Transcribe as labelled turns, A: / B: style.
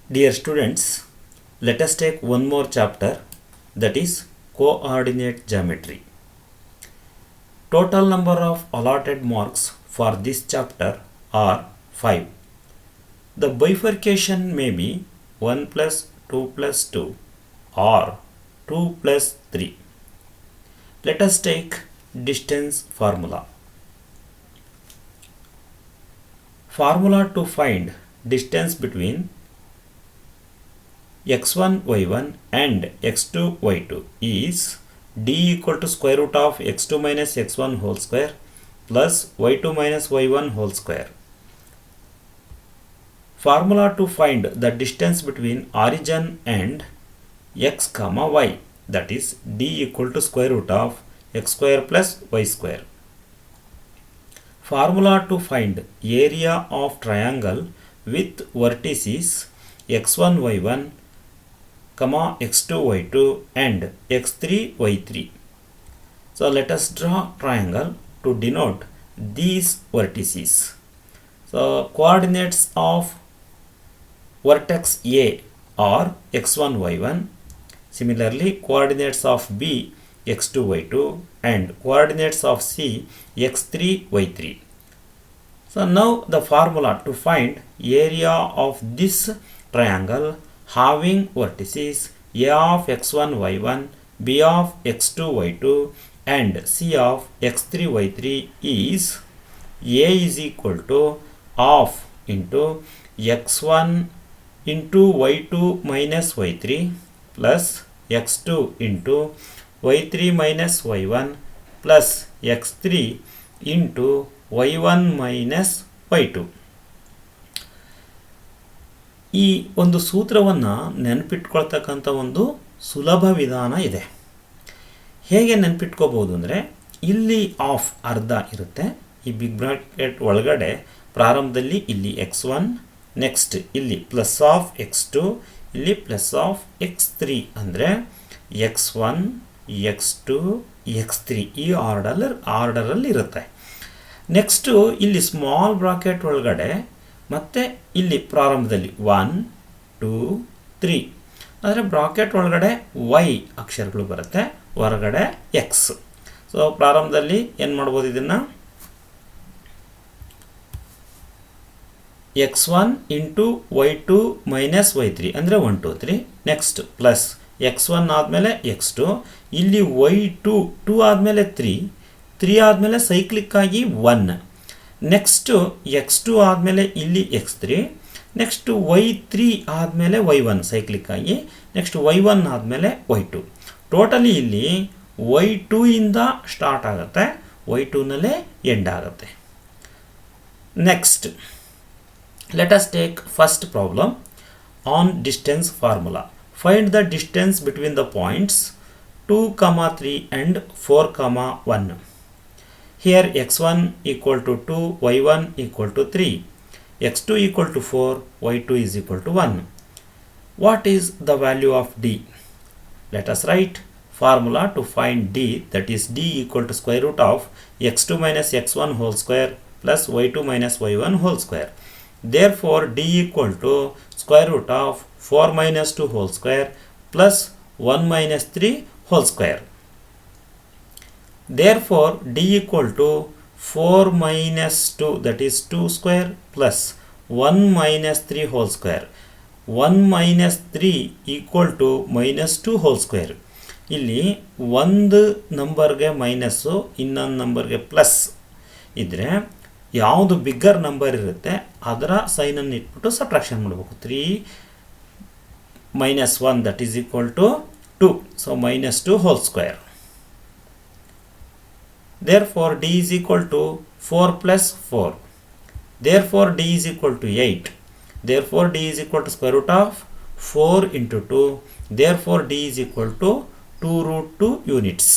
A: Dear students, let us take one more chapter, that is coordinate geometry. Total number of allotted marks for this chapter are 5. The bifurcation may be 1 plus 2 plus 2 or 2 plus 3. Let us take distance formula. Formula to find distance between x1 y1 and x2 y2 is d equal to square root of x2 minus x1 whole square plus y2 minus y1 whole square. Formula to find the distance between origin and x comma y, that is d equal to square root of x square plus y square. Formula to find area of triangle with vertices x1 y1 comma x2 y2 and x3 y3. So let us draw triangle to denote these vertices. So coordinates of vertex A are x1 y1. Similarly, coordinates of B x2 y2 and coordinates of C x3 y3. So now the formula to find area of this triangle having vertices A of x1 y1, B of x2 y2 and C of x3 y3 is A is equal to half into x1 into y2 minus y3 plus x2 into y3 minus y1 plus x3 into y1 minus y2. ಈ ಒಂದು ಸೂತ್ರವನ್ನು ನೆನಪಿಟ್ಕೊಳ್ತಕ್ಕಂಥ ಒಂದು ಸುಲಭ ವಿಧಾನ ಇದೆ. ಹೇಗೆ ನೆನಪಿಟ್ಕೋಬಹುದು ಅಂದರೆ, ಇಲ್ಲಿ ಆಫ್ ಅರ್ಧ ಇರುತ್ತೆ, ಈ ಬಿಗ್ ಬ್ರಾಕೆಟ್ ಒಳಗಡೆ ಪ್ರಾರಂಭದಲ್ಲಿ ಇಲ್ಲಿ x1, ನೆಕ್ಸ್ಟ್ ಇಲ್ಲಿ ಪ್ಲಸ್ ಆಫ್ x2, ಇಲ್ಲಿ ಪ್ಲಸ್ ಆಫ್ x3 ಅಂದರೆ x1 x2 x3 ಈ ಆರ್ಡರಲ್ಲಿ ಇರುತ್ತೆ. ನೆಕ್ಸ್ಟು ಇಲ್ಲಿ ಸ್ಮಾಲ್ ಬ್ರಾಕೆಟ್ ಒಳಗಡೆ ಮತ್ತು ಇಲ್ಲಿ ಪ್ರಾರಂಭದಲ್ಲಿ 1 2 3 ಅಂದರೆ ಬ್ರಾಕೆಟ್ ಒಳಗಡೆ y ಅಕ್ಷರಗಳು ಬರುತ್ತೆ, ಹೊರಗಡೆ x. ಸೊ ಪ್ರಾರಂಭದಲ್ಲಿ ಏನು ಮಾಡ್ಬೋದು, ಇದನ್ನು x1 into y2 minus y3 ಅಂದರೆ 1 2 3. ನೆಕ್ಸ್ಟ್ ಪ್ಲಸ್ x1 ಆದಮೇಲೆ x2, ಇಲ್ಲಿ y2 2 ಆದಮೇಲೆ 3 ಆದಮೇಲೆ ಸೈಕ್ಲಿಕ್ ಆಗಿ 1. ನೆಕ್ಸ್ಟು x2 ಆದಮೇಲೆ ಇಲ್ಲಿ x3, ನೆಕ್ಸ್ಟು y3 ಆದಮೇಲೆ y1 ಸೈಕ್ಲಿಕ್ ಆಗಿ, ನೆಕ್ಸ್ಟ್ y1 ಆದಮೇಲೆ y2. ಟೋಟಲಿ ಇಲ್ಲಿ y2 ಇಂದ ಸ್ಟಾರ್ಟ್ ಆಗುತ್ತೆ, y2ನಲ್ಲೇ ಎಂಡ್ ಆಗುತ್ತೆ. Next let us take first problem on distance formula. Find the distance between the points 2, 3 and 4, 1. Here x1 equal to 2, y1 equal to 3, x2 equal to 4, y2 is equal to 1. What is the value of d? Let us write formula to find d, that is d equal to square root of x2 minus x1 whole square plus y2 minus y1 whole square. Therefore d equal to square root of 4 minus 2 whole square plus 1 minus 3 whole square. Therefore d equal to 4 minus 2, that is 2 square plus 1 minus 3 whole square. 1 minus 3 equal to minus 2 whole square. ಇಲ್ಲಿ ಒಂದು ನಂಬರ್ಗೆ minus, ಇನ್ನೊಂದು ನಂಬರ್ಗೆ plus ಇದ್ದರೆ ಯಾವುದು bigger number ಇರುತ್ತೆ ಅದರ ಸೈನನ್ನು ಇಟ್ಬಿಟ್ಟು ಸಬ್ಟ್ರಾಕ್ಷನ್ ಮಾಡಬೇಕು. 3 minus 1 that is equal to 2. So minus 2 whole square. Therefore d is equal to 4 plus 4. Therefore d is equal to 8. Therefore d is equal to square root of 4 into 2. Therefore d is equal to 2 root 2 units.